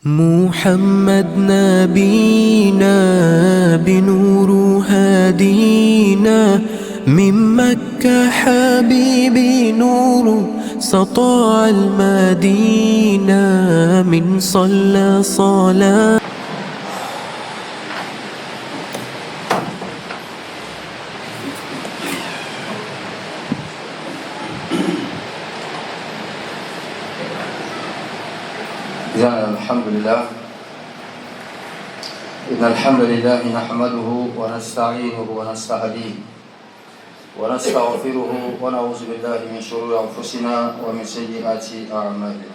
محمد نبينا بنور هادينا، من مكة حبيبي نور سطاع المدينة، من صلى صلاة. الحمد لله. إن الحمد لله نحمده ونستعينه ونستهديه ونستغفره ونعوذ بالله من شرور أنفسنا ومن سيئات أعمالنا.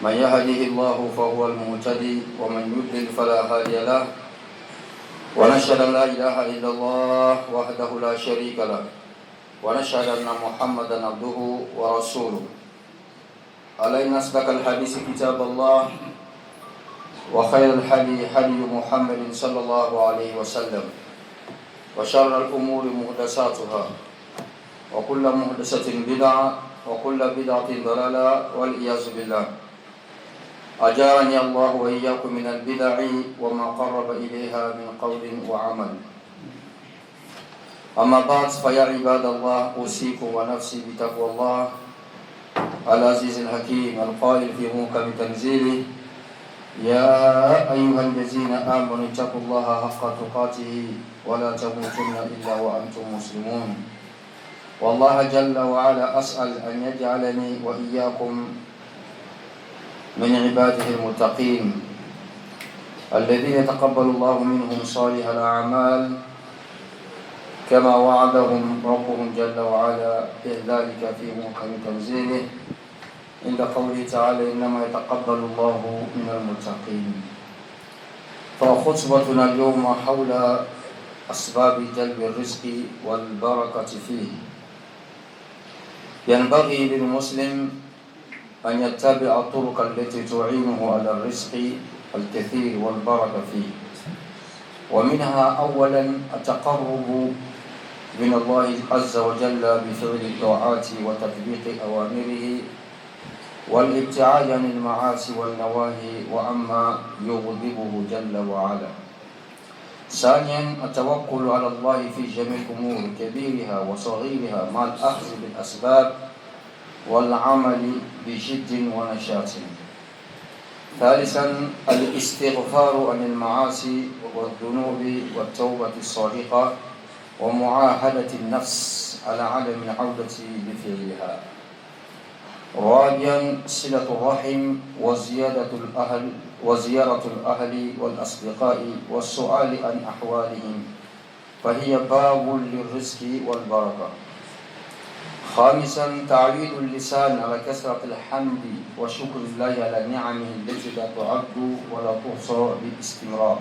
من يهده الله فهو المهتدي ومن يضلل فلا هادي له، ونشهد أن لا إله إلا الله وحده لا شريك له، ونشهد أن محمدا عبده ورسوله. علينا أصدق الحديث كتاب الله، وخير الحدي حدي محمد صلى الله عليه وسلم، وشر الأمور محدثاتها، وكل محدثة بدعة، وكل بدعة ضلالة، والعياذ بالله. أجارني الله وإياكم من البدع وما قرب إليها من قول وعمل. أما بعد، فيا عباد الله، أوصيكم ونفسي بتقوى الله العزيز الحكيم القائل في محكم تنزيله: يا أيها الذين آمنوا اتقوا الله حق تقاته ولا تموتن إلا وأنتم مسلمون. والله جل وعلا أسأل أن يجعلني وإياكم من عباده المتقين الذين يتقبل الله منهم صالح الأعمال، كما وعدهم ربهم جل وعلا بذلك في محكم تنزيله عند قوله تعالى: إنما يتقبل الله من المتقين. فخطبتنا اليوم حول أسباب جلب الرزق والبركة فيه. ينبغي للمسلم أن يتبع الطرق التي تعينه على الرزق الكثير والبركة فيه، ومنها أولا التقرب من الله عز وجل بفعل الطاعات وتطبيق أوامره، والابتعاد عن المعاصي والنواهي وعما يغضبه جل وعلا. ثانيا التوكل على الله في جميع الأمور كبيرها وصغيرها، مع الأخذ بالأسباب والعمل بجد ونشاط. ثالثا الاستغفار عن المعاصي والذنوب والتوبة الصادقة، ومعاهدة النفس على عدم العودة لفعلها. رابعا صلة الرحم وزيارة الأهل والأصدقاء والسؤال عن أحوالهم، فهي باب للرزق والبركة. خامسا تعويد اللسان على كثرة الحمد وشكر الله على نعمه التي لا تعد ولا تحصى باستمرار.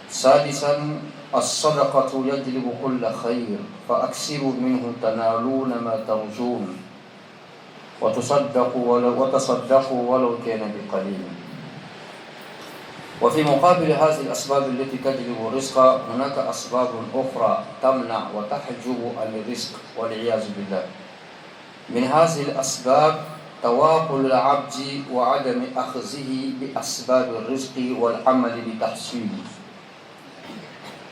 سادسا الصدقة يجلب كل خير، فأكثروا منه تنالون ما ترجون، وتصدقوا ولو كان بقليل. وفي مقابل هذه الأسباب التي تجلب الرزق، هناك أسباب أخرى تمنع وتحجب الرزق والعياذ بالله. من هذه الأسباب تواكل العبد وعدم أخذه بأسباب الرزق والعمل لتحصيله.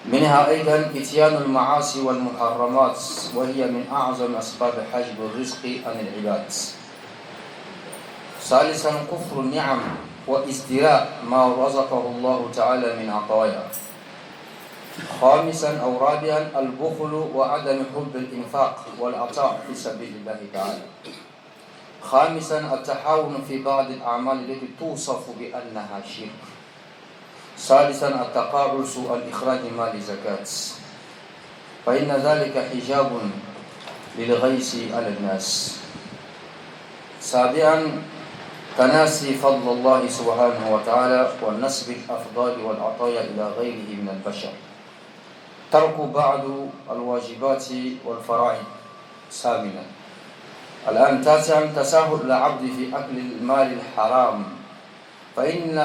منها أيضا إتيان المعاصي والمحرمات، وهي من أعظم أسباب حجب الرزق عن العباد. ثالثا كفر النعم وازدراء ما رزقه الله تعالى من عطايا. خامسا أو رابعا البخل وعدم حب الإنفاق والعطاء في سبيل الله تعالى. خامسا التحاون في بعض الأعمال التي توصف بأنها شرك. ثالثا التقاعس عن إخراج مال الزكاة، فإن ذلك حجاب للغيث على الناس. سابعا تناسي فضل الله سبحانه وتعالى والنسب الأفضال والعطايا إلى غيره من البشر. ترك بعض الواجبات والفرائض. ثامنا الآن تاسعا تساهل العبد في أكل المال الحرام، فإن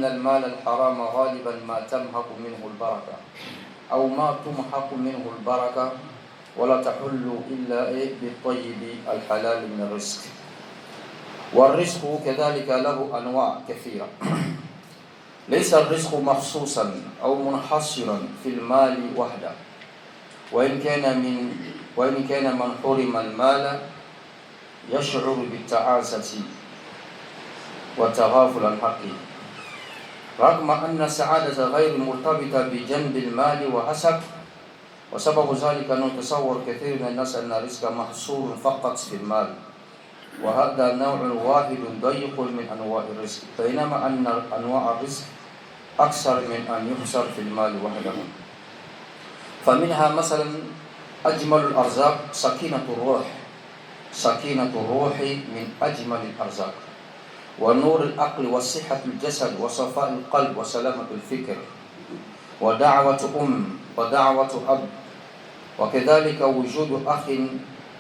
المال الحرام غالبا ما تمحق منه البركة، أو ما تمحق منه البركة، ولا تحل إلا بالطيب الحلال من الرزق. والرزق كذلك له أنواع كثيرة. ليس الرزق مخصوصا أو منحصرا في المال وحده، وإن كان من حرم المال يشعر بالتعاسة والتغافل عن حقه، رغم أن السعادة غير مرتبطة بجنب المال وحسب. وسبب ذلك أن يتصور كثير من الناس أن الرزق محصور فقط في المال، وهذا نوع واحد ضيق من أنواع الرزق، بينما أن أنواع الرزق أكثر من أن يحصر في المال وحده. فمنها مثلا أجمل الأرزاق سكينة الروح. سكينة الروح من أجمل الأرزاق، ونور العقل وصحة الجسد وصفاء القلب وسلامة الفكر، ودعوة ودعوة أب، وكذلك وجود أخ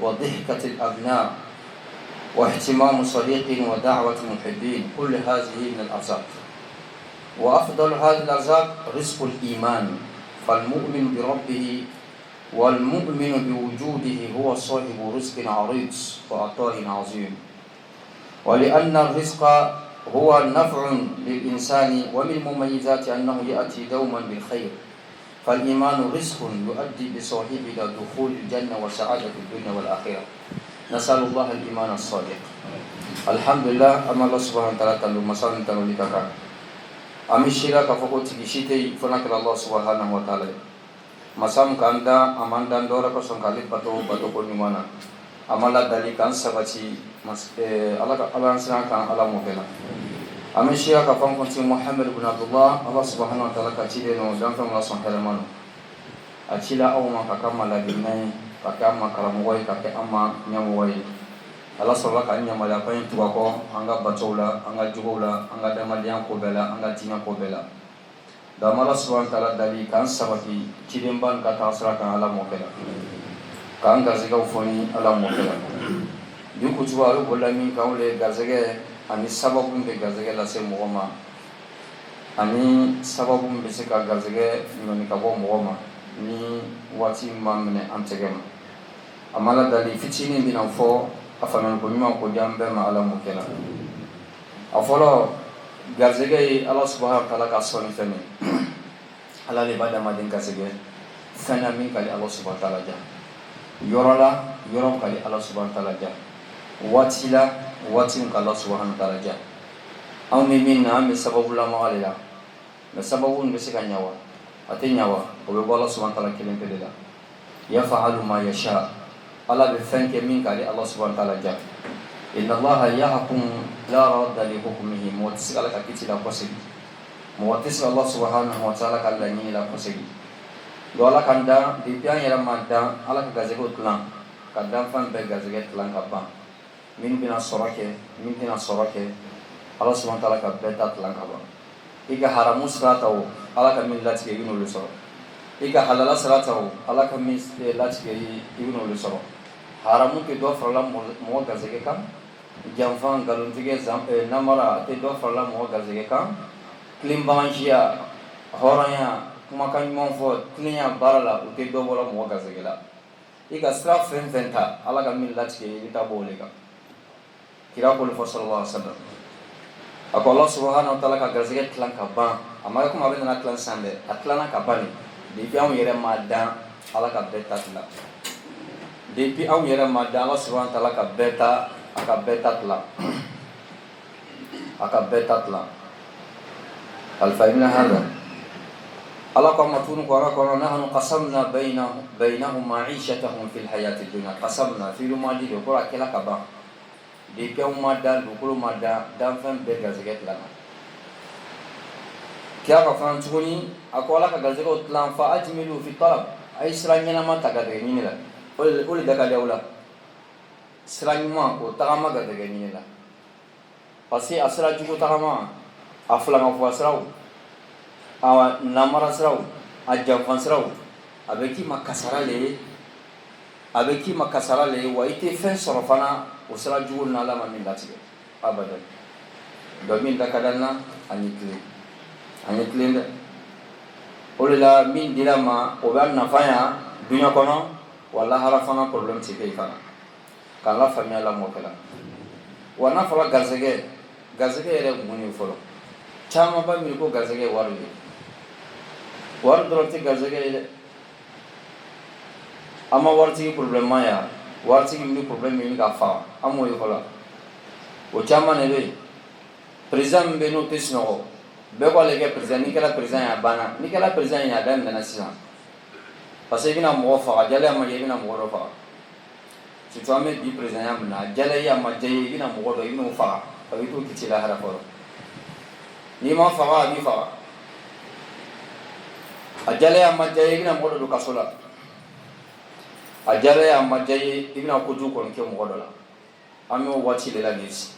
وضحكة الأبناء واهتمام صديق ودعوة محبين. كل هذه من الأرزاق، وأفضل هذه الأرزاق رزق الإيمان. فالمؤمن بربه والمؤمن بوجوده هو صاحب رزق عريض وعطاء عظيم، ولأن الرزق هو نفع للإنسان، ومن مميزات أنه يأتي دوما بالخير. فالإيمان رزق يؤدي بصاحبه إلى دخول الجنة وسعادة الدنيا والآخرة. نسأل الله الإيمان الصادق. الحمد لله. أما الله سبحانه وتعالى تلو مسال تلو لكاكا أمي شيرا كفوكو تكشيتي فنك الله سبحانه وتعالى masam kanda amanda ndora ko sonkali bato ko nimana amala dali kan sabati ala sran kan ala mofela ameshia ka fam konti Muhammad ibn Abdullah. Allah subhanahu wa ta'ala ka chide no dan fam la son kalamano achila aw ma ka kamala dinai ka kama karamoy ka ke amma nyamoy Allah subhanahu ka nyamala pa intu ko anga batola anga jugola anga damalian ko bela anga tina ko bela dama Allah subhanahu wa ta'ala dali kan sabati kidemban ka tasra kan ala mokela kan gaziga ufoni ala mokela yuko tuwaru bolami kaule gazege ani sababu be gazege la se mogoma ani sababu be se ka gazege ni ka bo mogoma ni wati mamne antegema amala dali fitini bina fo afana ko nyima ko jambe ma ala mokela afolo gazege Allah subhanahu wa ta'ala ka soni fene ala le bada madin kasege fana min kali Allah subhanahu wa ta'ala ja yorola yorom kali Allah subhanahu wa ta'ala ja watila watin kali Allah subhanahu wa ta'ala ja aw min na me sababu la mawalila me sababu be sika nyawa ate nyawa o be Allah subhanahu wa ta'ala kilen pedela ya fa'alu ma yasha ala be fanke min kali Allah subhanahu wa ta'ala ja inna Allah yahkum la radda li hukmihi muwatis ala kakiti la kwasigi muwatis Allah subhanahu wa ta'ala kala ni la kwasigi do ala kanda di pian yara manda ala ka gazego tlan kadam fan be gazege tlan kaba min bina sorake Allah subhanahu wa ta'ala ka beta tlan kaba iga haramu sratao ala ka min lati ke ibn lusoro iga halala sratao ala ka min lati ke ibn lusoro haramu ke do farla mo gazege kam janfan galuntige namara te do farla mo gazege kan klimbanjia horanya kumakan monfo klinya barala te do bola mo gazege la iga straf fenta ala ka min latike ita bolega kira ko sallallahu alaihi wasallam ako Allah subhanahu wa ta'ala ka gazege klan ka ban amara kuma be na klan sande atlana ka bani de bi am yere madan ala ka beta tla de bi am yere madan Allah subhanahu wa ta'ala ka beta akabetatla alfaina hada ala kama tunu kwa nahnu qasamna bainahum ma'ishatahum fil hayati dunya qasamna fi lumadi ko akela kaba de pian mada ko mada dan fam be gazeget lana kya ka fan tuni akola ka gazegot lan fa ajmilu fi talab ay sranya na mata ga de ni la ol daga dawla siranyuma ko tagama ga daga ni la pasi asra jugo tagama afla ma fo asraw awa namara asraw ajja fansraw abeki makasara le wa ite fen sorofana usra jugo na la ma min lati abadan do min dakadana anyikle nda olila min dilama o ban nafaya dunya kono wala harafana problem ti kay fana kala famia la mokala wa n'a fɔra garisɛgɛ yɛrɛ mun ye fɔlɔ caman b'a miiri ko garisɛgɛ ye wari de wari dɔrɔn tɛ garisɛgɛ ye dɛ an ma waritigi problème ma ya waritigi min bɛ problème ɲini ka faga an m'o ye fɔlɔ o caman de bɛ yen président min bɛ n'o tɛ sunɔgɔ bɛɛ ko ale kɛ président n'i kɛra président ye a banna n'i kɛra président ye a daminɛna sisan parce que i bɛna mɔgɔ faga jala ma ye i bɛna mɔgɔ dɔ faga surtout an bɛ bi président ya min na a jala ye a ma diya ye i bɛna mɔgɔ dɔ i bɛn'o faga a bɛ t'o kiti lahara fɔlɔ n'i ma faga a b'i faga a jala ye a ma diya ye i bɛna mɔgɔ dɔ don kaso la a jala ye a ma diya ye i bɛna kojugu kɔni kɛ mɔgɔ dɔ la an bɛ o waati de la nin si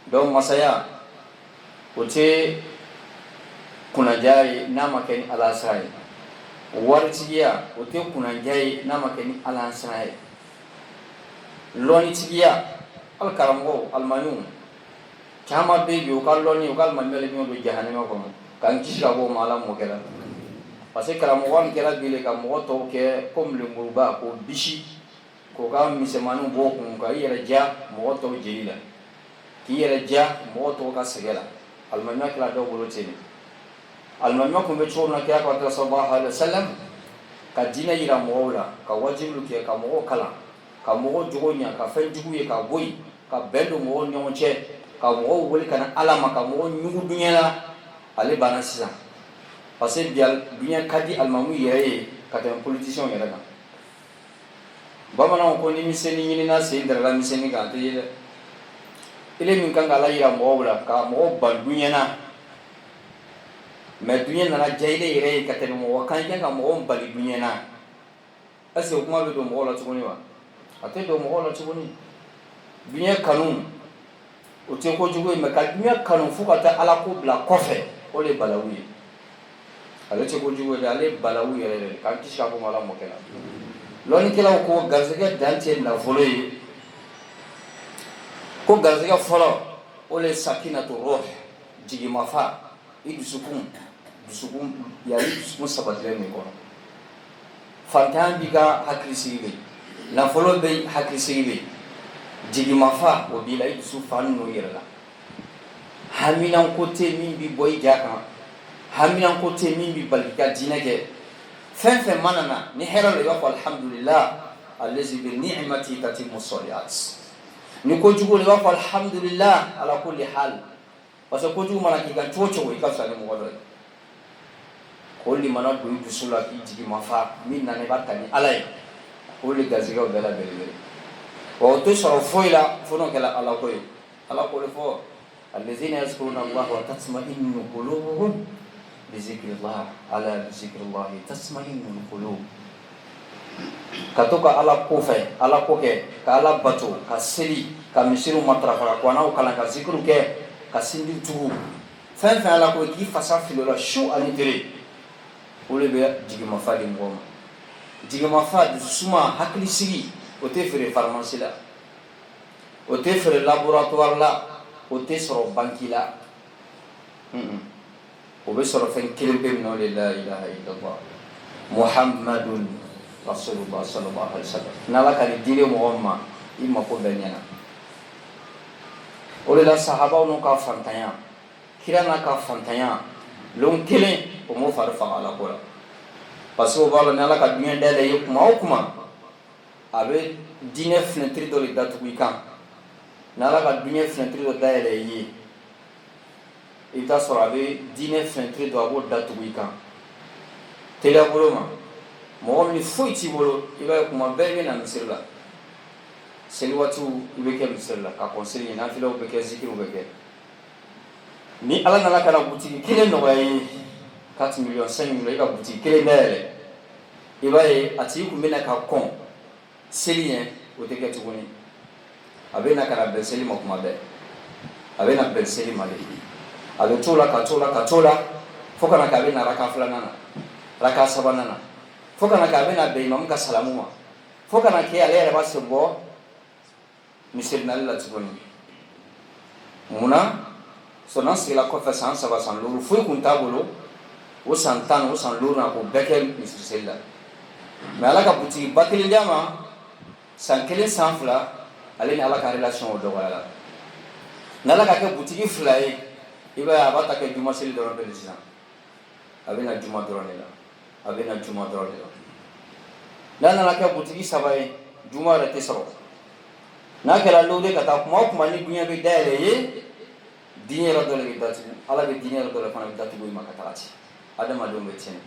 donc masaya o tɛ kunnaja ye n'a ma kɛ ni ala sira ye waritigiya o tɛ kunnaja ye n'a ma kɛ ni ala sira ye lɔnnitigiya hali karamɔgɔw alimamiw caman bɛ yen u ka lɔnni u ka alimamiya de bɛ don jahanama kɔnɔ k'an kisi ka bɔ o ma ala mɔ kɛra parce que karamɔgɔ min kɛra bi ka mɔgɔ tɔw kɛ komi lemuruba k'o bisi k'o ka misɛnmaninw bɔ o kun ka i yɛrɛ diya mɔgɔ tɔw jeli la k'i yɛrɛ diya mɔgɔ tɔw ka sɛgɛ la alimamiya kɛra dɔw bolo ten alimamiya kun bɛ cogo min na kira kan sallallahu alaihi wasallam ka diinɛ yira mɔgɔw la ka wajibiw kɛ ka mɔgɔw kalan ka mɔgɔw jogo ɲa ka fɛn jugu ye ka bɔ yen ka bɛn don mɔgɔw ni ɲɔgɔn cɛ ka mɔgɔw wele ka na ala ma ka mɔgɔw ɲugu duɲɛ la ale banna sisan parce que bi duɲɛ ka di alimamiw yɛrɛ ye ka tɛmɛ politisiyɛnw yɛrɛ kan bamananw ko ni misɛnnin ɲinina sen dɛrɛla misɛnnin kan a tɛ ye dɛ ile min kan ka ala yira mɔgɔw la ka mɔgɔw ban duɲɛ na mais duɲɛ nana diya ile yɛrɛ ye ka tɛmɛ mɔgɔ kan i kan ka mɔgɔw bali duɲɛ na est ce que o kuma bɛ don mɔgɔw la tuguni wa a tɛ don mɔgɔw la tuguni duɲɛ kanu o tɛ kojugu ye mais ka duɲɛ kanu fo ka taa ala ko bila kɔfɛ o de ye balawu ye ale tɛ kojugu ye dɛ ale ye balawu yɛrɛ de k'an kisi ka bɔ ala mɔkɛ la lɔnnikɛlaw ko garisɛgɛ dan tɛ nafolo ye ko garisɛgɛ fɔlɔ o de ye sakinatu ruh jigimafa i dusukun yari dusukun sabatilen min kɔnɔ fantanya b'i ka hakilisigi bɛ yen nafolo bɛ hakilisigi bɛ yen jigimafa o b'i la i dusu fa n'o yɛrɛ la haminanko tɛ min b'i bɔ i ja kan haminanko tɛ min b'i bali ka diinɛ kɛ fɛn fɛn mana na ni hɛrɛ lo i b'a fɔ alhamdulillah allazi bi ni'mati tatimmu salihat ni kojugu lo i b'a fɔ alhamdulillah ala kulli hal parce que kojugu mana k'i kan cogo cogo i ka fisa ni mɔgɔ dɔ ye o de mana don i dusu la k'i jigi ma fa min na i b'a ta ni ala ye o de garisɛgɛw bɛɛ la belebele wa o tɛ sɔrɔ foyi la fo n'o kɛra ala ko ye ala ko de fɔ allazina yazkuruna allaha wa tatma'innu qulubuhum bizikrillah ala bizikrillahi tasma'innul qulub ka to ka ala ko fɛ ala ko kɛ ka ala bato ka seli ka misiriw matarafa ka kuranɛw kalan ka zikiriw kɛ ka sindiw tugu fɛn fɛn ala ko k'i fasa fili o la su ani tile o de bɛ jigimafa di mɔgɔ ma jigimafa dusuma hakilisigi o tɛ feere farimasi la o tɛ feere laboratoire la o tɛ sɔrɔ banki la o bɛ sɔrɔ fɛn kelen pe min na o de la ilaha illallah muhammadun rasulullah sallallahu alaihi wasallam n'ala ka nin dile mɔgɔ ma i mako bɛ ɲɛna o de la sahabaw n'u ka fantanya kira n'a ka fantanya lon kelen o m'o fari faga ala ko la parce que o b'a dɔn ni ala ka duɲɛ dayɛlɛ ye kuma o kuma a bɛ diinɛ fenêtre dɔ de datugu i kan ni ala ka duɲɛ fenêtre dɔ dayɛlɛ i ye i bɛ taa sɔrɔ a bɛ diinɛ fenêtre dɔ a b'o datugu i kan teliya bolo ma mɔgɔ min foyi t'i bolo i b'a ye kuma bɛɛ i bɛ na misiri la seli waatiw i bɛ kɛ misiri la ka kɔnseri ɲini nafilaw bɛ kɛ zikiriw bɛ kɛ ni ala nana ka na butigi kelen nɔgɔya ye 4 millions 5 millions i ka butigi kelen dayɛlɛ i b'a ye a tigi kun bɛ na ka kɔn seli ɲɛ o tɛ kɛ tuguni a bɛ na ka na bɛn seli ma kuma bɛɛ a bɛ na bɛn seli ma de a bɛ t'o la ka t'o la ka t'o la fo kana k'a bɛ na raka filanan na raka sabanan na fo kana k'a bɛ na bɛn imamu ka salamu ma fo kana kɛ ale yɛrɛ b'a sen bɔ misiri nali la tuguni munna sɔnna sigila kɔfɛ san 3 san 5 foyi kun t'a bolo o san 10 o san 5 na k'o bɛɛ kɛ misiri seli la mais ala ka butigi ba kelen d'a ma san 1 san 2 ale ni ala ka relation o dɔgɔyara n'ala ka kɛ butigi fila ye i b'a ye a b'a ta kɛ juma seli dɔrɔn de sisan a bɛ na juma dɔrɔn de la a bɛ na juma dɔrɔn de la n'a nana kɛ butigi saba ye juma yɛrɛ tɛ sɔrɔ n'a kɛra lode ka taa kuma o kuma ni diɲɛ bɛ dayɛlɛ ye diɲɛ yɛrɛ dɔ de bɛ datugu ala bɛ diɲɛ yɛrɛ dɔ de fana bɛ datugu i ma ka taga ci adamadenw bɛ tiɲɛ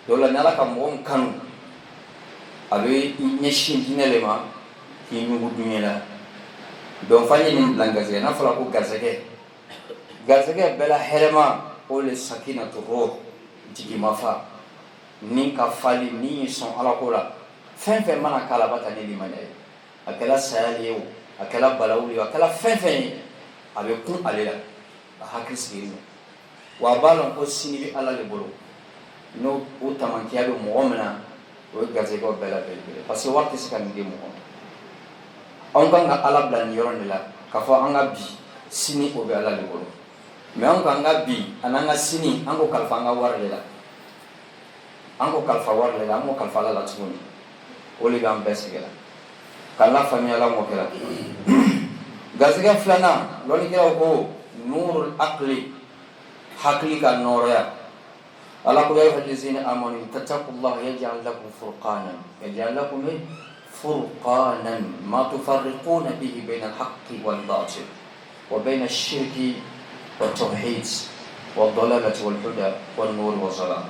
o la ni ala ka mɔgɔ min kanu a bɛ i ɲɛsin diinɛ de ma k'i ɲugu diɲɛ la donc f'an ye nin bila garisɛgɛ n'a fɔra ko garisɛgɛ garisɛgɛ bɛɛ la hɛrɛma o le sakinatu ruh jigimafa ni ka fali ni sɔn ala ko la fɛn fɛn mana k'a la a b'a ta ni limaniya ye a kɛra sayali ye o a kɛra balawu ye o a kɛra fɛn fɛn ye a bɛ kun ale la a hakili sigilen don wa a b'a dɔn ko sini bɛ ala de bolo n'o o tamankiya bɛ mɔgɔ min na o ye garisɛgɛw bɛɛ la belebele parce que wari tɛ se ka nin di mɔgɔ ma anw kan ka ala bila nin yɔrɔ de la k'a fɔ an ka bi sini o bɛ ala de bolo mais anw kan ka bi ani an ka sini an ko kalifa an ka wari de la an ko kalifa wari de la an ko kalifa ala la tuguni o de b'an bɛɛ sɛgɛn la k'an lafaamuya ala mɔkɛ la garisɛgɛ filanan lɔnnikɛlaw ko nurul aqli hakili ka nɔɔrɔya ala ko ya ayyuhal ladzina amanu tattaqullaha yaj'al lakum furqanan ma tufarriquna bihi bayna al-haqqi wal batil wa bayna ash-shirki wat tawhid wad dalalati wal huda wan nur wa salam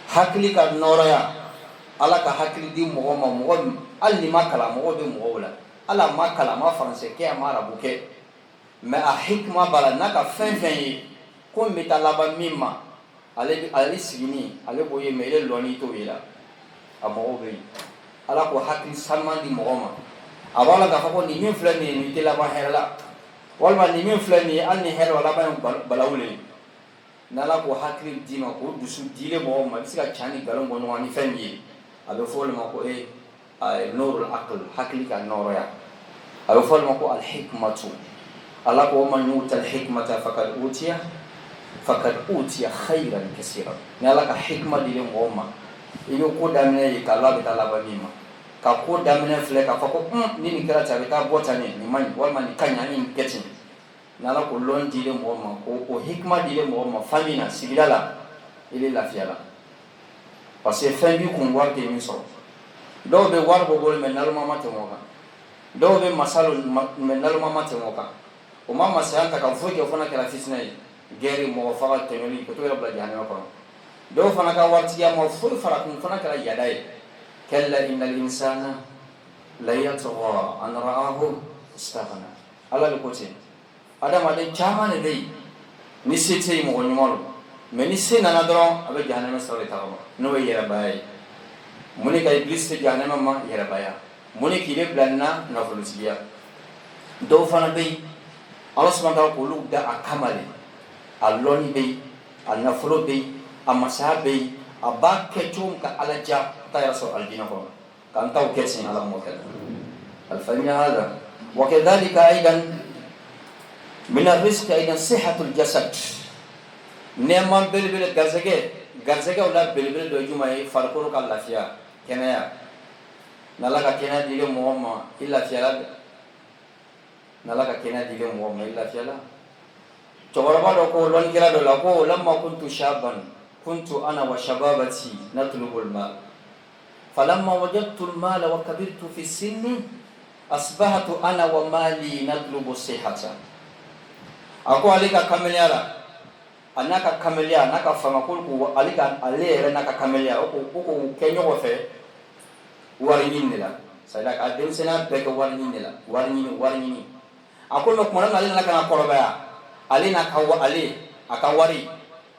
hakili ka nɔɔrɔya ala ka hakili di mɔgɔ ma mɔgɔ hali ni ma kalan mɔgɔ bɛ mɔgɔw la ala ma kalan ma faransɛ kɛ a ma arabu kɛ mais a hikma b'a la n'a ka fɛn fɛn ye ko n bɛ taa laban min ma ale sigini ale b'o ye mais ele lɔnni t'o ye la a mɔgɔw bɛ yen ala ko hakili sanuman di mɔgɔ ma a b'a la k'a fɔ ko nin min filɛ nin ye nin tɛ laban hɛrɛ la walima nin min filɛ nin ye hali ni hɛrɛ o laban ye balawu le ye n'ala ko hakili d'i ma k'o dusu dilen mɔgɔw ma i bɛ se ka ca ni nkalon bɔ ɲɔgɔn ni fɛn min ye a bɛ fɔ o de ma ko nurul aql hakili ka nɔɔrɔya a bɛ fɔ o de ma ko al-hikmatu ala ko man yu'ta al-hikmata faqad utiya khayran kaseera ni ala ka hikma di mɔgɔ ma i bɛ ko daminɛ ye k'a la bɛ taa laban min ma ka ko daminɛ filɛ k'a fɔ ko ni nin kɛra ten a bɛ taa bɔ tan nin man ɲi walima nin ka ɲi an ye nin kɛ ten ni ala ko lɔn dilen mɔgɔ ma o hikma dilen mɔgɔ ma famille na sigida la i bɛ lafiya la parce que fɛn b'i kun wari tɛ min sɔrɔ dɔw bɛ wari bɔ bolo mais naloma ma tɛmɛ o kan dɔw bɛ masalo mais naloma ma tɛmɛ o kan o ma masaya ta ka foyi kɛ o fana kɛra fitinɛ ye gɛri mɔgɔ faga tɛmɛli ko to yɛrɛ bila jahanama kɔnɔ dɔw fana ka waritigiya ma foyi fara kun fana kɛra yada ye kalla innal insana la yatgha an ra'ahu istaghna ala de ko ten adamaden caman de bɛ yen ni se tɛ yen mɔgɔ ɲuman don mais ni se nana dɔrɔn a bɛ jahanama sira de tagama n'o ye yɛrɛbaya ye mun de ka iblis se jahanama ma yɛrɛbaya mun de k'i bɛ bila nin na nafolotigiya dɔw fana bɛ yen ala subahana wa taala k'olu da a kama de a lɔnni bɛ yen a nafolo bɛ yen a masaya bɛ yen a b'a kɛ cogo min ka ala diya ta yɛrɛ sɔrɔ alijinɛ kɔnɔ k'an taw kɛ ten ala mɔkɛ la alifamiya hada wa kadhalika aidan min arrizqi aidan sihhatul jasad nɛɛma belebele garisɛgɛw la belebele dɔ ye jumɛn ye farikolo ka lafiya kɛnɛya n'ala ka kɛnɛya dilen mɔgɔ ma i lafiyala dɛ n'ala ka kɛnɛya dilen mɔgɔ ma i lafiyala cɛkɔrɔba dɔ ko lɔnnikɛla dɔ la ko lamma kuntu shaban kuntu ana wa shababati natlubu al-mal falamma wajadtu al-mal wa kabirtu fi sinni asbahtu ana wa mali natlubu sihhata ako ale ka kameliya la a n'a ka kameliya n'a ka fanga ko ale yɛrɛ n'a ka kameliya o ko kɛ ɲɔgɔn fɛ wari ɲini de la c'est à dire a denmisɛnniya bɛɛ kɛ wari ɲini de la wari ɲini a ko mɛ tuma dɔ la ale nana ka na kɔrɔbaya ale n'a ka a ka wari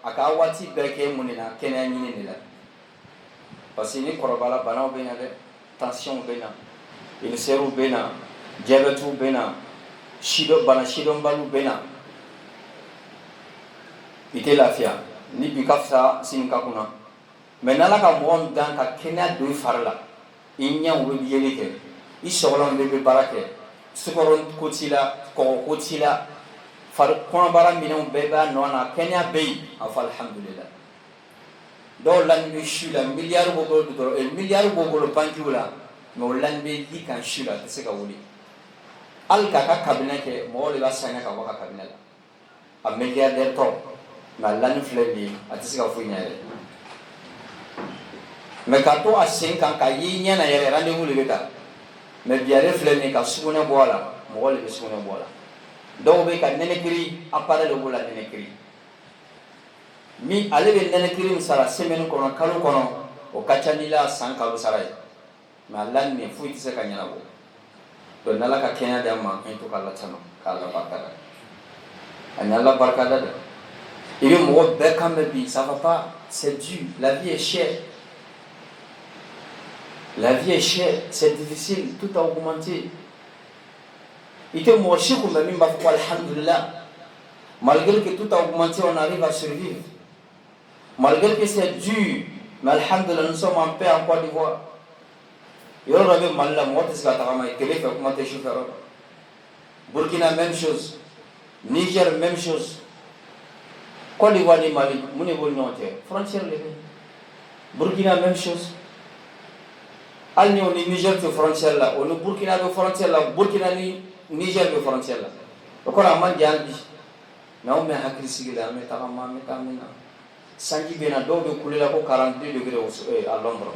a ka waati bɛɛ kɛ mun de la kɛnɛya ɲini de la parce que ni kɔrɔbayala banaw bɛ na dɛ tension bɛ na ulcère bɛ na diabète bɛ na bana sidɔnbaliw bɛ na i tɛ lafiya ni bi ka fisa sini ka kunna mais n'ala ka mɔgɔ min dan ka kɛnɛya don i fari la i ɲɛw bɛ yeli kɛ i sɔgɔlan bɛ baara kɛ sukaro ko t'i la kɔgɔ ko t'i la kɔnɔbara minɛnw bɛɛ b'a nɔ na kɛnɛya bɛ yen a fɔ alihamudulila dɔw lani bɛ su la miliyari b'o bolo bankiw la mais o lani bɛ li kan su la a tɛ se ka wuli al ka cabinet ke mo le ba sanya ka wa cabinet la a milliardaire to na lan flemi atisi ka fu nyaare me ka to a sen kan ka yi nya na yere rendez-vous le beta me biare flemi ka suguna bola mo le be suguna bola do be ka nene kiri apara le bola nene kiri mi ale be nene kiri sara semaine kono kalu kono o kachanila san kalu sara ma lan ne fu itise ka nyana bo to nala ka kenya da ma to kala tano kala barkada anyala barkada da il est mort quand même ça va pas c'est dur la vie est chère c'est difficile tout a augmenté il était mort chez comme même ba ko alhamdulillah malgré que tout a augmenté on arrive à survivre malgré que c'est dur mais alhamdulillah nous sommes en paix en Côte d'Ivoire yo rabe malla mot iska ta ma kele fa kuma te chauffeur Burkina même chose Niger même chose Côte d'Ivoire ni Mali mune bol note frontière le Burkina même chose al ni oni Niger to frontière là on Burkina do frontière là Burkina ni Niger do frontière là ko ra man jalbi na o me hakri sigila me ta ma me ta mina sangi bena do be kulela ko 42 degrés à Londres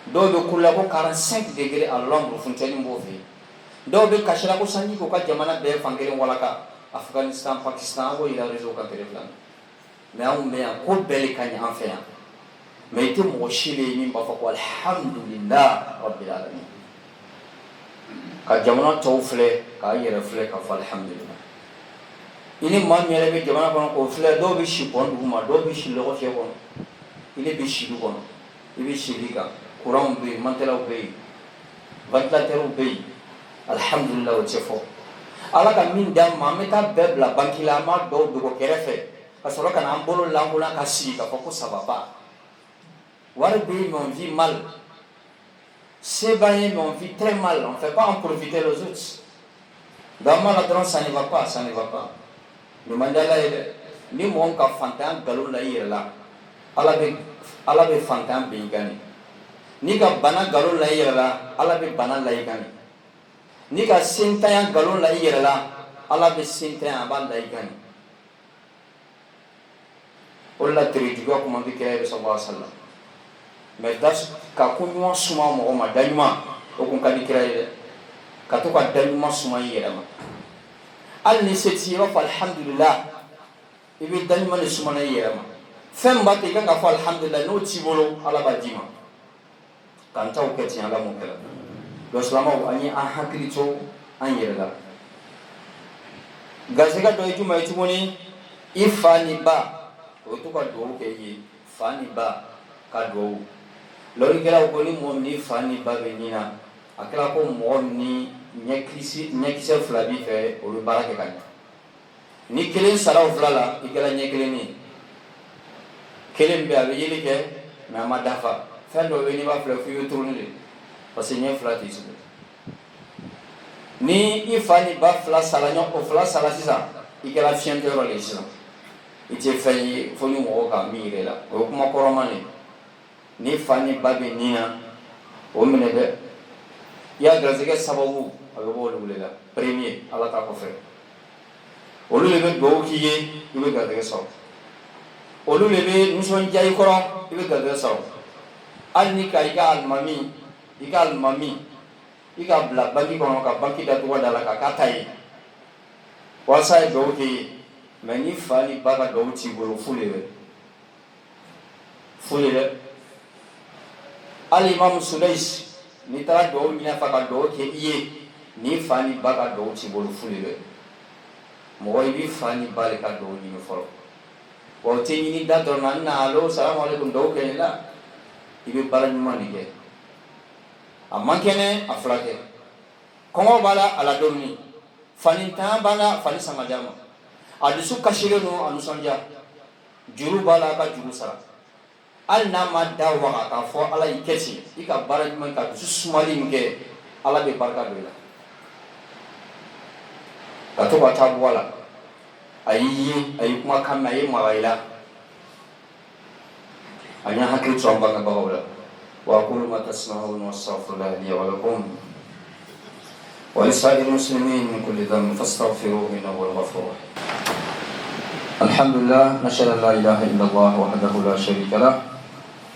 do be kulela ko 45 degrés à Londres fontaine mbovi do be kashira ko sangi ko ka jamana be fangere wala ka Afghanistan Pakistan wo ila réseau ka téléphone mais on met un gros bel kanya en fait mais itu mo shile ni ba fa alhamdulillah rabbil alamin ka jamana tawfle ka yere fle ka fa alhamdulillah ini man yele be jamana ko fle do be shipon duma do be shilo ko fe ko ile be shilu ko ibe shilika courant be mantela be ventilateur be alhamdulillah o chefo ala ka min dam mameta bebla bankila ma do ko kerefe kasoro kana ambolo lambula kasi ka foko sababa warbe mon vie mal c'est bailler mon vie très mal on fait pas en profiter les autres dans mal adron ça ne va pas le mandala ni mon ka fantan galon la yela ala be fantan be gani ni ka bana galon la yela ala be bana la gani ni ka sintaya galon la yela ala be sintaya ban la gani Allah teridiga kuma bi kira sallallahu alaihi wasallam mais das ka kunwa suma mo ma dalima o kun ka dikira ile ka to ka dalima suma yere ma al ni seti wa alhamdulillah ibi dalima ni suma na yere ma fem ba te ka fa alhamdulillah no ti bolo ala ba dima kan taw ke ti ala mo kala do salama ani a hakili to an yere la gazega do itu mai tumoni ifani ba o to ka do ke yi fani ba ka do lori kala ko ni mo ni fani ba be nina akala ko mo ni nyekisi flabi fe o be barake kan ni kelen sara o flala ikala nyekele ni kelen be abe yele ke na ma dafa fa do be ni ba fla fu yo tourner parce que ny flati su ni ifani ba fla sala nyo o fla sala sisa ikala fiente ro le sisa ite fayi foni mo ka mire la o kuma koromane ni fani babe nina o mene be ya grazege sababu abo lo lela premier ala ta ko fe o lu lebe do kiye ibe grazege so o lu lebe nuson jay koro ibe grazege so anni ka iga almami iga bla bagi kono ka banki da to dala ka katai wasa do kiye mani fani baga do ti bolo fulele al imam sulais ni tara do mina faka do ke iye ni fani baga do ti bolo fulele mo ibi fani bale ka do ni foro o te ni da do na allo assalamu alaikum do ke la ibi bala ni mani ke amma kene aflake komo bala ala do ni fani ta bala fani samajama adusu kashire no anusanja juru bala ka juru sara al nama dawa ka fo ala ikesi ika baraj man ka dusu sumali nge ala be barka do la ka to ba tabu wala ayi kuma kan na yi maraila anya hakil tsamba ka bawla wa aqulu ma tasma'un wa astaghfirullahi li wa lakum ولسائر المسلمين من كل ذنب فاستغفروه إنه هو الغفور الرحيم. الحمد لله، نشهد أن لا إله إلا الله وحده لا شريك له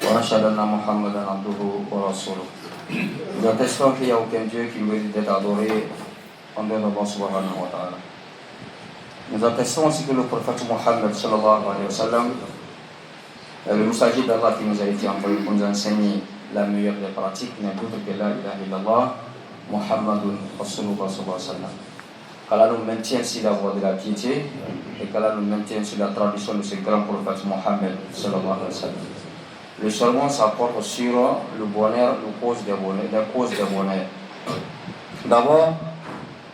ونشهد أن محمدا عبده ورسوله. Nous attestons qu'il n'y a aucun Dieu qui mérite d'être adoré en dehors d'Allah subhanahu wa ta'ala. Nous attestons aussi que le prophète Mohammed sallallahu alayhi wa sallam est le messager d'Allah qui nous a été envoyé pour nous enseigner la meilleure des pratiques, n'est d'autre que la ilaha illallah Muhammadun Rasulullah sallallahu alayhi wa sallam. qu'Allah nous maintienne sur la voie de la piété et qu'Allah nous maintienne sur la tradition de ce grand prophète Mohammed sallallahu alayhi wa sallam. Le sermon s'apporte sur le bonheur, les causes des bonheurs. D'abord,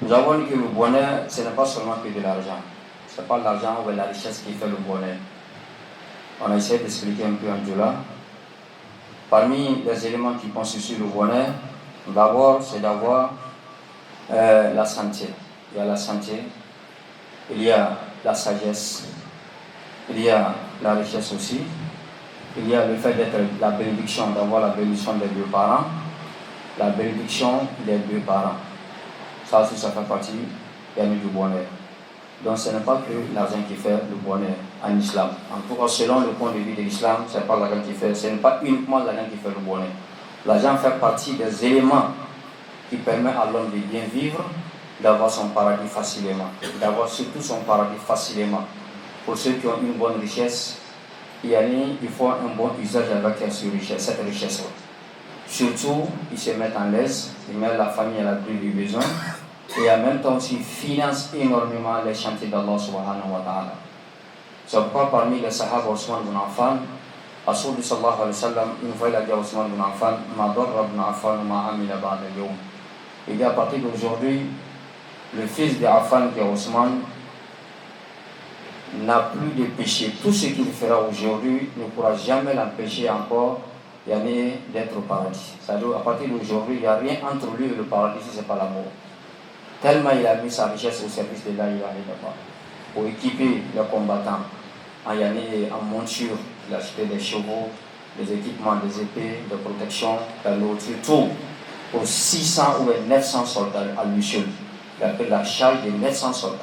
nous avons dit que le bonheur, ce n'est pas seulement que de l'argent. Ce n'est pas l'argent ou la richesse qui fait le bonheur. On a essayé d'expliquer un peu en cela. Parmi les éléments qui constituent le bonheur, d'abord, c'est d'avoir la santé. Il y a la santé, il y a la sagesse, il y a la richesse aussi. Il y a le fait d'être la bénédiction, d'avoir la bénédiction des deux parents, la bénédiction des deux parents. Ça aussi, ça fait partie du bonheur. Donc ce n'est pas que l'argent qui fait le bonheur en islam. En tout cas, selon le point de vue de l'islam, ce n'est pas l'argent qui fait, ce n'est pas uniquement l'argent qui fait le bonheur. L'argent fait partie des éléments qui permettent à l'homme de bien vivre, d'avoir son paradis facilement, d'avoir surtout son paradis facilement. Pour ceux qui ont une bonne richesse, il faut un bon usage avec cette richesse. Surtout, ils se mettent en l'aise, ils mettent la famille à l'abri du besoin et en même temps aussi financent énormément les chantiers d'Allah subhanahu wa ta'ala. C'est pourquoi parmi les sahaba Ousmane bin Affan, Rasul sallallahu alayhi wa sallam, une fois il a dit à Ousmane bin Affan, Ma darra bin Affan ma amila ba'da al-yawm. Il dit à partir d'aujourd'hui, le fils d'Affan qui est Ousmane n'a plus de péché. Tout ce qu'il fera aujourd'hui ne pourra jamais l'empêcher encore d'être au paradis. C'est-à-dire à partir d'aujourd'hui, il n'y a rien entre lui et le paradis si ce n'est pas l'amour. Tellement il a mis sa richesse au service de la ilaha illallah. Pour équiper les combattants en monture, il a acheté des chevaux, des équipements, des épées, de protection, la nourriture, tout. Pour 600 ou 900 soldats à lui seul. Il a fait la charge de 900 soldats.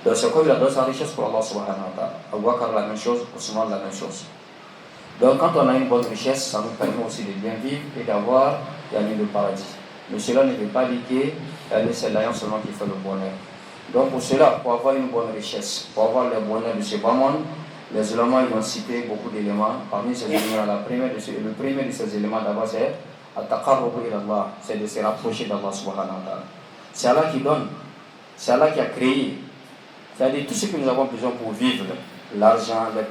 Donc c'est quoi il a donné sa richesse pour Allah subhanahu wa ta'ala. Abu Bakr la même chose, Ousmane la même chose. Donc quand on a une bonne richesse, ça nous permet aussi de bien vivre et d'avoir le paradis. Mais cela ne veut pas dire que c'est l'argent seulement qui fait le bonheur. Donc pour cela, pour avoir une bonne richesse, pour avoir le bonheur de ce bas monde, les éléments ils vont citer beaucoup d'éléments. Parmi ces éléments, le premier de ces éléments d'abord c'est At-taqarrubu ila Allah, c'est de se rapprocher d'Allah subhanahu wa ta'ala. C'est Allah qui donne, c'est Allah qui a créé. C'est-à-dire tout ce que nous avons besoin pour vivre, l'argent, les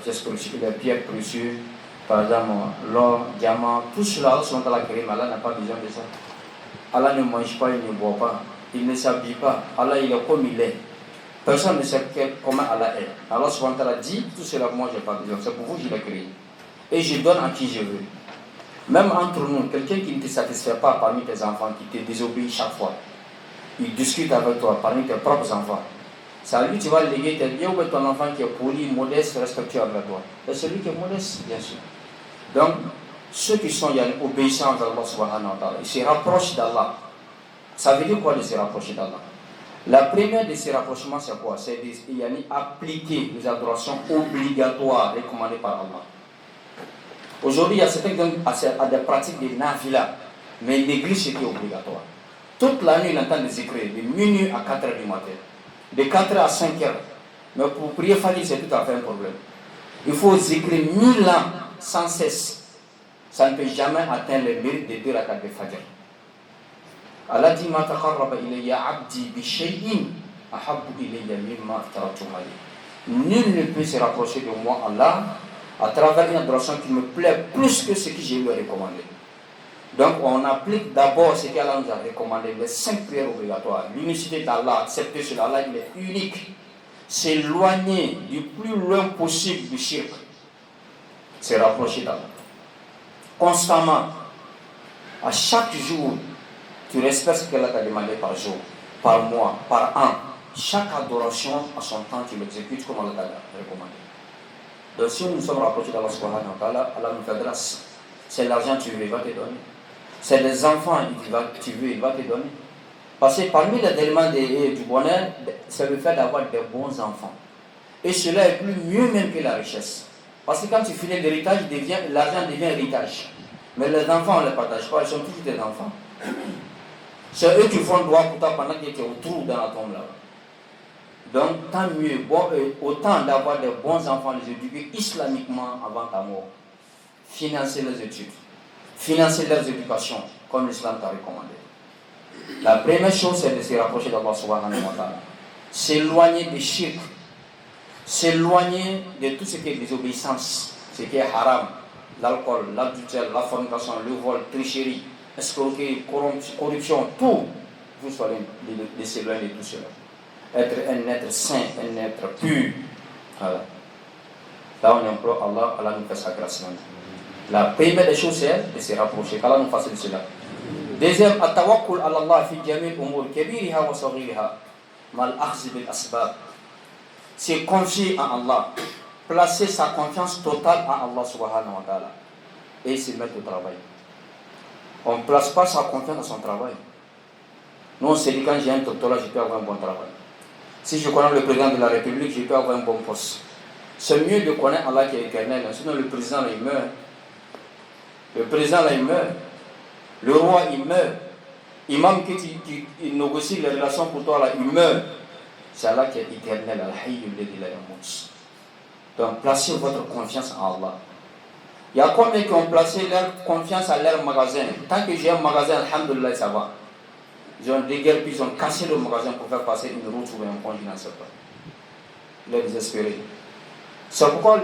pierres précieuses, par exemple l'or, diamant, tout cela, Allah a créé, mais Allah n'a pas besoin de ça. Allah ne mange pas, il ne boit pas, il ne s'habille pas. Allah il est comme il est. Personne ne sait comment Allah est. Allah subhanahu wa ta'ala dit, tout cela moi je n'ai pas besoin, c'est pour vous que je l'ai créé. Et je donne à qui je veux. Même entre nous, quelqu'un qui ne te satisfait pas parmi tes enfants, qui te désobéit chaque fois, il discute avec toi parmi tes propres enfants. C'est à lui tu vas léguer tes biens ou ton enfant qui est poli, modeste, respectueux avec toi. Et celui qui est modeste, bien sûr. Donc, ceux qui sont obéissants à Allah subhanahu wa ta'ala, ils se rapprochent d'Allah. Ça veut dire quoi de se rapprocher d'Allah? La première de ces rapprochements, c'est quoi? C'est d'appliquer les adorations obligatoires recommandées par Allah. Aujourd'hui, il y a certains qui ont des pratiques de nafila, mais ils négligent ce qui est obligatoire. Toute la nuit, il entend des écrits, de minuit à 4h du matin, de 4h à 5h. Mais pour prier Fajr, c'est tout à fait un problème. Il faut écrire 1000 ans sans cesse. Ça ne peut jamais atteindre le mérite de 2 rakats de Fajr. Allah dit Ma taqarraba ilayya abdi bi shay'in ahabbu ilayya mimma aftaratuhu alayhi. Nul ne peut se rapprocher de moi, Allah, à travers une adoration qui me plaît plus que ce que je lui ai recommandé. Donc on applique d'abord ce qu'Allah nous a recommandé, les 5 prières obligatoires. L'unicité d'Allah, accepter sur Allah, il est unique. S'éloigner du plus loin possible du shirk. Se rapprocher d'Allah. Constamment, à chaque jour, tu respectes ce qu'Allah t'a demandé par jour, par mois, par an. Chaque adoration, à son temps, tu l'exécutes comme Allah t'a recommandé. Donc si nous sommes rapprochés d'Allah subhanahu wa ta'ala, Allah nous fait grâce. C'est l'argent que tu veux, il va te donner. C'est les enfants que tu veux, il va te donner. Parce que parmi les éléments du bonheur, c'est le fait d'avoir des bons enfants. Et cela est mieux même que la richesse. Parce que quand tu finis l'héritage, l'argent devient héritage. Mais les enfants, on ne les partage pas, ils sont toujours des enfants. C'est eux qui font droit pour toi pendant que tu es au trou dans la tombe là. Donc, tant mieux, autant d'avoir des bons enfants, les éduquer islamiquement avant ta mort. Financer les études, financer leurs éducations, comme l'islam t'a recommandé. La première chose, c'est de se rapprocher d'Allah subhanahu wa ta'ala. S'éloigner des shirk, s'éloigner de tout ce qui est désobéissance, ce qui est haram, l'alcool, l'adultère, la fornication, le vol, tricherie, escroquerie, corruption, tout. Vous soyez de s'éloigner de tout cela. Être un être saint, un être pur. Voilà. Là, on implore Allah, Allah nous fait sa grâce. La première des choses, c'est de se rapprocher. Qu'Allah nous fasse de cela. Deuxième, at-tawakkul ala Allah fi jami' al-umur kabiriha wa saghiriha mal akhz bil asbab. C'est confier en Allah, placer sa confiance totale en Allah subhanahu wa ta'ala et se mettre au travail. On ne place pas sa confiance dans son travail. Nous, on se dit quand j'ai un doctorat, je peux avoir un bon travail. Si je connais le président de la République, je peux avoir un bon poste. C'est mieux de connaître Allah qui est éternel. Sinon, le président, là, il meurt. Le président, là, il meurt. Le roi, il meurt. Imam qui négocie les relations pour toi, là, il meurt. C'est Allah qui est éternel. Donc, placez votre confiance en Allah. Il y a combien qui ont placé leur confiance à leur magasin? Tant que j'ai un magasin, alhamdoulilah, ça va. Ils ont déguerpi, ils ont cassé le magasin pour faire passer une route ou un pont, je n'en sais pas. Les désespérés. C'est pourquoi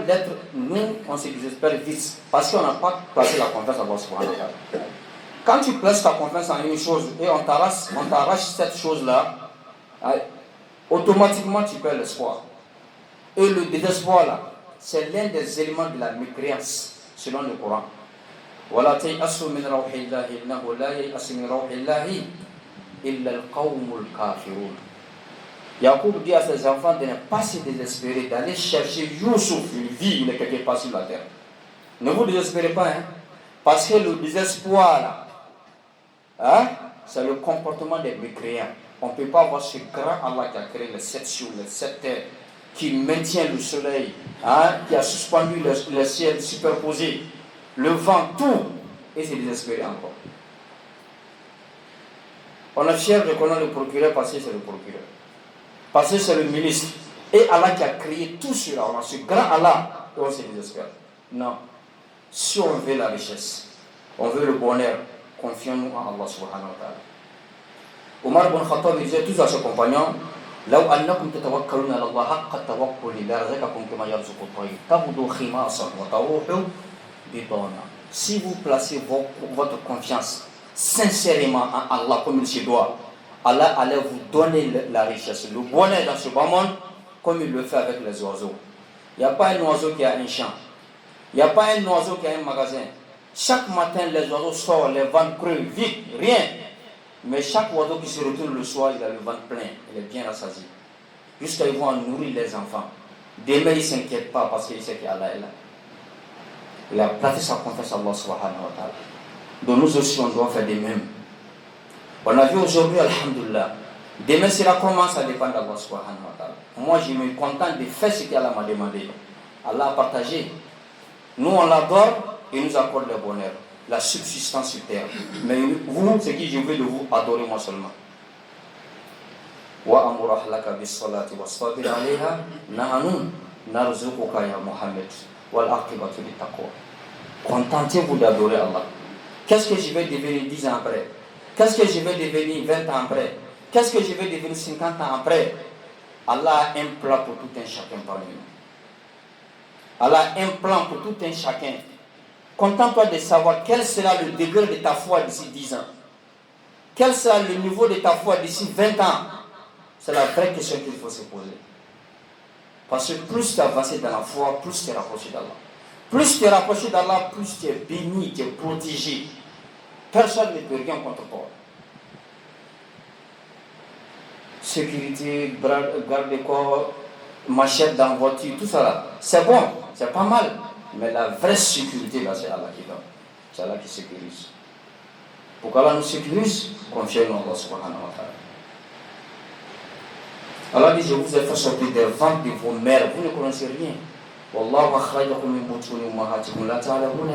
nous, on se désespère vite, parce qu'on n'a pas placé la confiance à Allah subhanahu wa ta'ala. Quand tu places ta confiance en une chose et on t'arrache cette chose-là, automatiquement tu perds l'espoir. Et le désespoir là, c'est l'un des éléments de la mécréance, selon le Coran. وَلَا تَيْأَسُوا مِنْ رَوْحِ اللَّهِ إِنَّهُ لَا يَيْأَسُ مِنْ رَوْحِ اللَّهِ إِلَّا الْقَوْمُ الْكَافِرُونَ. Yacoub dit à ses enfants de ne pas se désespérer, d'aller chercher Youssouf, il vit, il est quelque part sur la terre. Ne vous désespérez pas, hein, parce que le désespoir là, hein, c'est le comportement des mécréants. On ne peut pas voir ce grand Allah qui a créé les 7 cieux, les 7 terres, qui maintient le soleil, hein, qui a suspendu le ciel superposé, le vent, tout, et se désespérer encore. On est fier de connaître le procureur parce que c'est le procureur. Parce que c'est le ministre. Et Allah qui a créé tout cela. On a ce grand Allah et on se désespère. Non. Si on veut la richesse, on veut le bonheur, confions-nous en Allah subhanahu wa ta'ala. Omar ibn Khattab disait tous à ses compagnons, لو أنكم تتوكلون على الله حق التوكل لرزقكم كما يرزق الطير تغدو خماصا وتروح بطانا. Si vous placez votre confiance sincèrement en Allah comme il se doit, Allah allait vous donner la richesse, le bonheur dans ce bas monde, comme il le fait avec les oiseaux. Il n'y a pas un oiseau qui a un champ. Il n'y a pas un oiseau qui a un magasin. Chaque matin, les oiseaux sortent, les ventres creux, vite, rien. Mais chaque oiseau qui se retourne le soir, il a le ventre plein, il est bien rassasié. Jusqu'à ils vont en nourrir les enfants. Demain, il ne s'inquiète pas parce qu'il sait qu'Allah est là. Il a placé sa confiance à Allah subhanahu wa ta'ala. Donc nous aussi, on doit faire de même. On a vu aujourd'hui, alhamdoulilah. Demain, cela commence à dépendre d'Allah subhanahu wa ta'ala. Moi, je me contente de faire ce qu'Allah m'a demandé. Allah a partagé. Nous, on l'adore et nous accorde le bonheur, la subsistance sur terre. Mais vous, ce que je veux de vous, adorez moi seulement. وَأَمُرَ أَهْلَكَ بِالصَّلَاةِ وَاصْطَبِرْ عَلَيْهَا نَحْنُ نَرْزُقُكَ يَا مُحَمَّدُ وَالْعَاقِبَةُ لِلتَّقْوَى. Contentez-vous d'adorer Allah. Qu'est-ce que je vais devenir 10 ans après? Qu'est-ce que je vais devenir 20 ans après? Qu'est-ce que je vais devenir 50 ans après? Allah a un plan pour tout un chacun parmi nous. Allah a un plan pour tout un chacun. Contente-toi de savoir quel sera le degré de ta foi d'ici 10 ans. Quel sera le niveau de ta foi d'ici 20 ans? C'est la vraie question qu'il faut se poser. Parce que plus tu avances dans la foi, plus tu es rapproché d'Allah. Plus tu es rapproché d'Allah, plus tu es béni, tu es protégé. Personne ne peut rien contre toi. Sécurité, garde-corps, machette dans la voiture, tout ça là, c'est bon, c'est pas mal. Mais la vraie sécurité là, c'est Allah qui donne. C'est Allah qui sécurise. Pour qu'Allah nous sécurise, confiez-nous en Allah subhanahu wa ta'ala. Allah dit, je vous ai fait sortir des ventres de vos mères, vous ne connaissez rien. Wallahu akhrajakum min butuni ummahatikum la ta'lamuna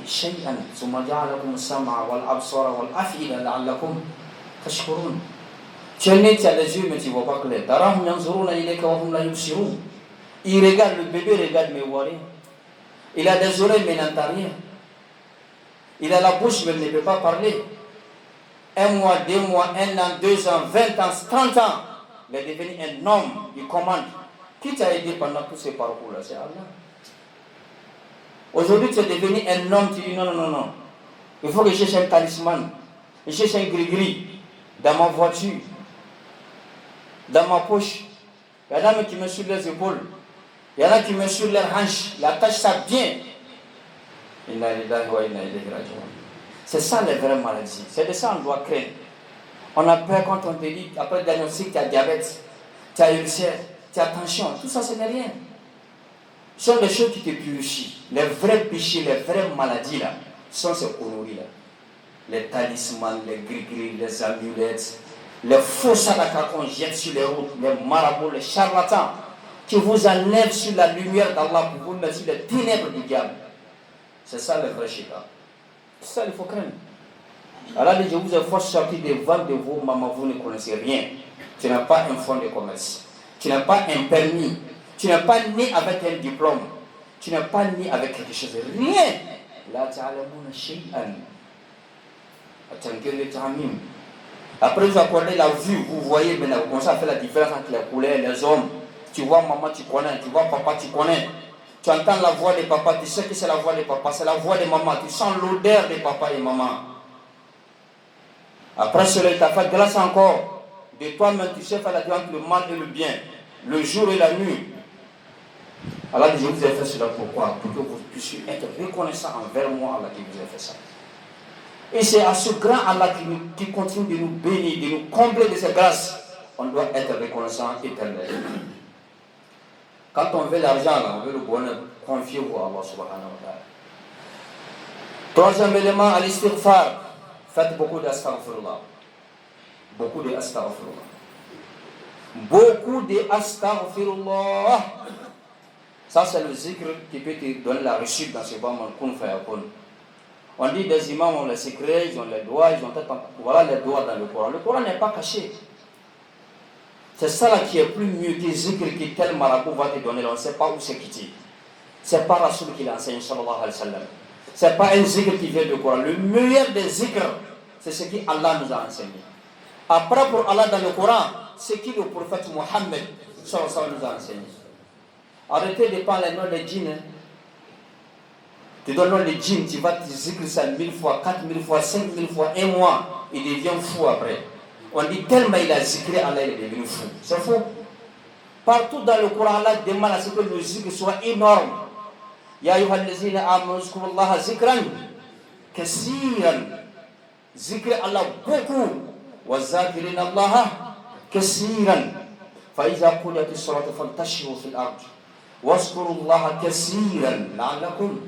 shay'an thumma ja'alakum as-sam'a wal absara wal af'ida la'allakum tashkurun. Tu es né, tu as les yeux, mais tu ne vois pas clair. Tarahum yanzuruna ilayka wa hum la yubsirun. Il regarde, le bébé regarde, mais il ne voit rien. Il a des oreilles, mais il n'entend rien. Il a la bouche, mais il ne peut pas parler. 1 mois, 2 mois, 1 an, 2 ans, 20 ans, 30 ans. Il est devenu un homme, il commande. Qui t'a aidé pendant tous ces parcours-là? C'est Allah. Aujourd'hui, tu es devenu un homme, tu dis non, non, non, non. Il faut que je cherche un talisman. Je cherche un gris-gris dans ma voiture, dans ma poche. Il y en a qui me sur les épaules. Il y en a qui me sur leurs hanches. Il attache ça bien. C'est ça les vraies maladies. C'est de ça qu'on doit craindre. On a peur quand on te dit, après le diagnostic, tu as diabète, tu as ulcère, tu as tension. Tout ça, ce n'est rien. Ce sont des choses qui te purifient. Les vrais péchés, les vraies maladies, là, sont ces conneries-là. Les talismans, les gris-gris, les amulettes, les faux sadaka qu'on jette sur les routes, les marabouts, les charlatans, qui vous enlèvent sur la lumière d'Allah pour vous mettre sur les ténèbres du diable. C'est ça le vrai shaitan. C'est ça, il faut craindre. Allah dit, je vous ai fait sortir des ventres de vos mamans, vous ne connaissez rien. Tu n'as pas un fonds de commerce. Tu n'as pas un permis. Tu n'es pas né avec un diplôme. Tu n'es pas né avec quelque chose. Rien. La ta'lamuna shay'an. Après vous accordez la vue, vous voyez maintenant, vous commencez à faire la différence entre les couleurs, les hommes. Tu vois maman, tu connais. Tu vois papa, tu connais. Tu entends la voix de papa, tu sais que c'est la voix de papa, c'est la voix de maman. Tu sens l'odeur de papa et maman. Après cela, il t'a fait grâce encore. De toi-même, tu sais faire la différence entre le mal et le bien, le jour et la nuit. Allah dit, je vous ai fait cela pourquoi? Pour que vous puissiez être reconnaissant envers moi, Allah qui vous a fait ça. Et c'est à ce grand Allah qui continue de nous bénir, de nous combler de ses grâces. On doit être reconnaissant éternel. Quand on veut l'argent, là, on veut le bonheur, confiez-vous à Allah subhanahu wa ta'ala. Troisième élément, al-istighfar. Faites beaucoup d'astaghfirullah. Beaucoup de astaghfirullah. Beaucoup de astaghfirullah. Ça, c'est le zikr qui peut te donner la réussite dans ce moment. On dit des imams ont les secrets, ils ont les doigts, ils ont peut-être. Voilà les doigts dans le Coran. Le Coran n'est pas caché. C'est ça là qui est plus mieux que zikr que tel marabout va te donner. On ne sait pas où c'est qui. C'est pas Rasoul qui l'enseigne, sallallahu alayhi wa sallam. C'est pas un zikr qui vient du Coran. Le meilleur des zikrs, c'est ce qu'Allah nous a enseigné. Après, pour Allah dans le Coran, c'est qui le prophète Mohammed sallallahu alayhi wa sallam nous a enseigné. Arrêtez de prendre les noms des djinns. Hein. Tu donnes le nom des djinns, tu vas te zikr ça 1000 fois, 4000 fois, 5000 fois, un mois, il devient fou après. On dit tellement il a zikré, Allah il est devenu fou. C'est faux. Partout dans le Coran, Allah demande à ce que le zikr soit énorme. Ya ayyuhallazina amanu zkurullaha zikran kasiran. Zikr Allah beaucoup. Wa zakirina Allah kasiran. Fa iza qudiyatis salatu fantashiru fil ard. Wazkurullaha kasiran la'allakum.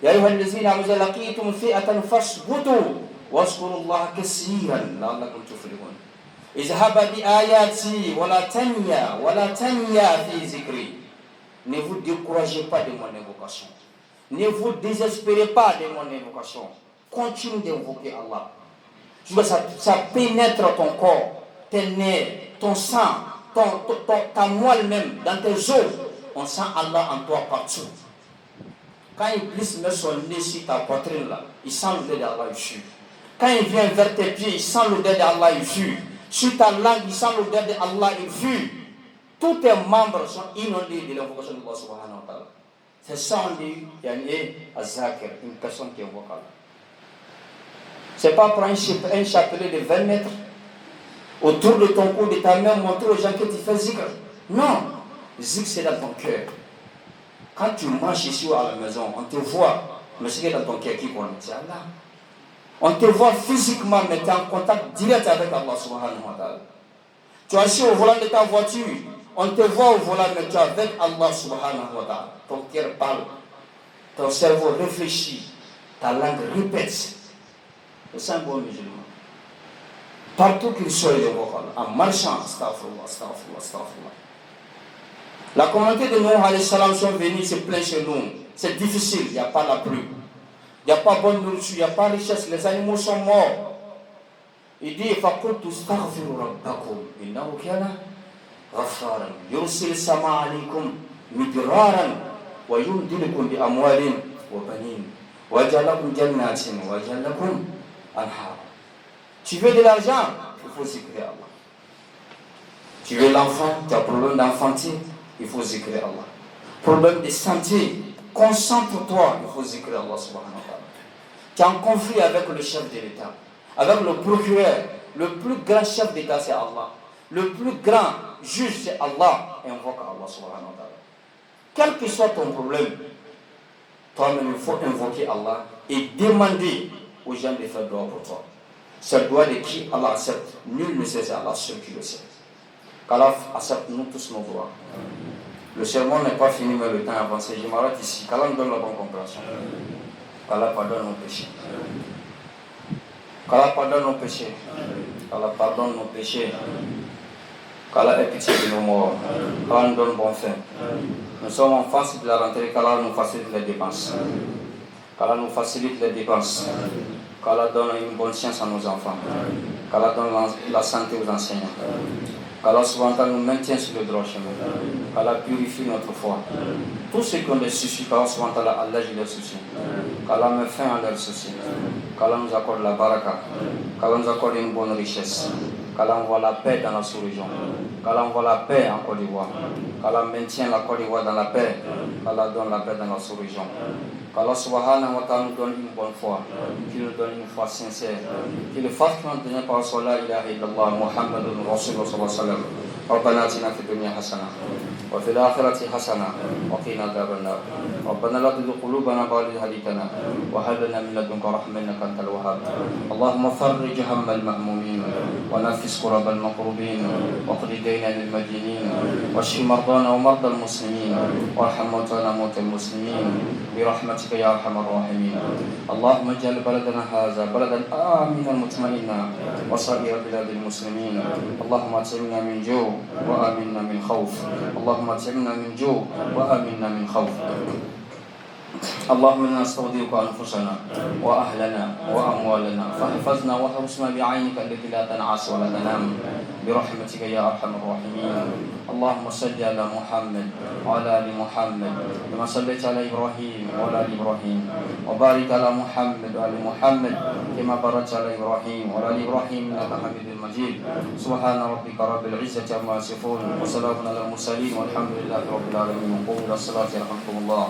Ya ayyuhallazina amanu laqitum fi'atan fasbutu. Wazkurullaha kasiran la'allakum tuflihun. Izhaba bi ayati wala tanya fi zikri. Ne vous découragez pas de mon invocation. Ne vous désespérez pas de mon invocation. Continue d'invoquer Allah. Ça pénètre ton corps, tes nerfs, ton sang, ta moelle même, dans tes os. On sent Allah en toi partout. Quand Iblis met son nez sur ta poitrine là, il sent l'odeur d'Allah ici. Quand il vient vers tes pieds, il sent l'odeur d'Allah ici. Sur ta langue, il sent l'odeur d'Allah ici. Tous tes membres sont inondés de l'invocation de Allah subhanahu wa ta'ala. C'est ça on dit, yani Azakir, une personne qui invoque Allah. C'est pas prendre un chapelet de 20 mètres autour de ton cou, de ta main, montrer aux gens que tu fais zikr. Non, zikr c'est dans ton cœur. Quand tu marches ici à la maison, on te voit, mais c'est dans ton cœur qui connaît, c'est Allah. On te voit physiquement, mais tu es en contact direct avec Allah subhanahu wa ta'ala. Tu es assis au volant de ta voiture, on te voit au volant, mais tu es avec Allah subhanahu wa ta'ala. Ton cœur parle, ton cerveau réfléchit, ta langue répète. C'est un bon musulman. Partout qu'il soit, il invoque Allah. En marchant, astaghfirullah, astaghfirullah, astaghfirullah. La communauté de Nuh alayhi salam sont venus se plaindre chez nous. C'est difficile, il n'y a pas la pluie. Il n'y a pas bonne nourriture, il n'y a pas richesse, les animaux sont morts. Il dit, فَقُلْتُ اسْتَغْفِرُوا رَبَّكُمْ إِنَّهُ كَانَ غَفَّارًا يُرْسِلِ السَّمَاءَ عَلَيْكُمْ مِدْرَارًا وَيُمْدِدْكُمْ بِأَمْوَالٍ وَبَنِينَ وَيَجْعَلْ لَكُمْ جَنَّاتٍ وَيَجْعَلْ لَكُمْ أَنْهَارًا. Tu veux de l'argent, il faut zikrer Allah. Tu veux l'enfant, tu as problème d'enfantier, il faut zikrer Allah. Problème de santé, concentre-toi, il faut zikrer Allah subhanahu wa ta'ala. Tu es en conflit avec le chef de l'État, avec le procureur, le plus grand chef d'État c'est Allah. Le plus grand juge c'est Allah. Invoque Allah subhanahu wa ta'ala. Quel que soit ton problème, toi-même il faut invoquer Allah et demander aux gens de faire droit pour toi. C'est droit de qui Allah accepte. Nul ne sait, c'est Allah seul qui le sait. Qu'Allah accepte nous tous nos droits. Le sermon n'est pas fini mais le temps est avancé. Je m'arrête ici. Qu'Allah nous donne la bonne compréhension. Qu'Allah pardonne nos péchés. Qu'Allah pardonne nos péchés. Qu'Allah pardonne nos péchés. Qu'Allah ait pitié de nos morts. Qu'Allah nous donne bon fin. Nous sommes en face de la rentrée. Qu'Allah nous facilite les dépenses. Qu'Allah nous facilite les dépenses. Qu'Allah donne une bonne science à nos enfants. Qu'Allah donne la santé aux enseignants. Qu'Allah souvent nous maintient sur le droit chemin. Qu'Allah purifie notre foi. Tous ceux qui ont des soucis, qu'Allah souvent allège leurs soucis. Qu'Allah met fin à leurs soucis. Qu'Allah nous accorde la baraka. Qu'Allah nous accorde une bonne richesse. Qu'Allah envoie la paix dans la sous-région. Qu'Allah envoie la paix en Côte d'Ivoire. Qu'Allah maintient la Côte d'Ivoire dans la paix. Qu'Allah donne la paix dans la sous-région. Qu'Allah subhanahu wa ta'ala nous donne une bonne foi. Qu'il nous donne une foi sincère. Qu'il le fasse qu'on donne par la ilaha illallah Muhammadun Rasulullah sallallahu alayhi wa sallam. ربنا آتنا في الدنيا حسنة وفي الآخرة حسنة وقنا عذاب النار ربنا لا تزغ قلوبنا بعد إذ هديتنا وهب لنا من لدنك رحمة إنك أنت الوهاب اللهم فرج هم المهمومين ونفس كرب المكروبين واقض دين للمدينين واشف مرضانا ومرضى المسلمين وارحم موتانا وموتى المسلمين برحمتك يا أرحم الراحمين اللهم اجعل بلدنا هذا بلدا آمنا مطمئنا وسائر بلاد المسلمين اللهم اطعمنا من جوع وآمنا من خوف اللهم اطعمنا من جوع وآمنا من خوف اللهم انا نستودعك انفسنا واهلنا واموالنا فاحفظنا واحرسنا بعينك التي لا تنعس ولا تنام برحمتك يا ارحم الراحمين اللهم صل على محمد وعلى ال محمد كما صليت على ابراهيم وعلى ال ابراهيم وبارك على محمد وعلى محمد كما باركت على ابراهيم وعلى ال ابراهيم انك حميد مجيد سبحان ربك رب العزه عما يصفون وسلام على المرسلين والحمد لله رب العالمين قوموا الى الصلاه يرحمكم الله